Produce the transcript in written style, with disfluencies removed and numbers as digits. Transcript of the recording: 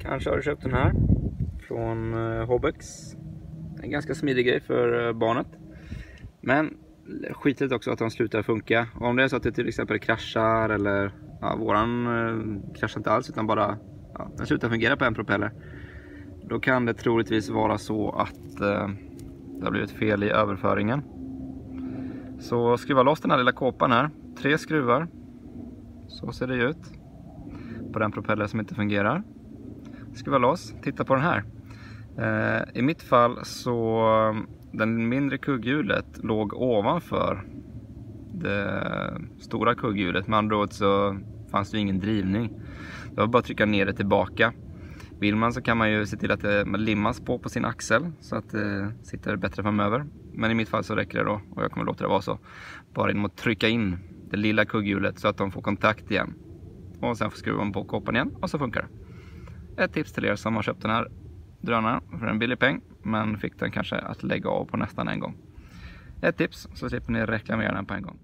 Annars har jag köpt den här från Hobbex. En ganska smidig grej för barnet. Men skitigt också att de slutar funka. Och om det är så att det till exempel kraschar eller våran kraschar inte alls utan bara den slutar fungera på en propeller. Då kan det troligtvis vara så att det har blivit fel i överföringen. Så skruva loss den här lilla kåpan här. 3 skruvar. Så ser det ut. På den propeller som inte fungerar. Skruva loss. Titta på den här. I mitt fall så den mindre kugghjulet låg ovanför det stora kugghjulet. Med andra ord så fanns det ingen drivning. Det var bara att trycka ner det tillbaka. Vill man så kan man ju se till att det limmas på sin axel så att det sitter bättre framöver. Men i mitt fall så räcker det då, och jag kommer låta det vara så. Bara genom att trycka in det lilla kugghjulet så att de får kontakt igen. Och sen får skruva på kåpan igen och så funkar det. Ett tips till er som har köpt den här drönaren för en billig peng men fick den kanske att lägga av på nästan en gång. Ett tips så slipper ni reklamera den på en gång.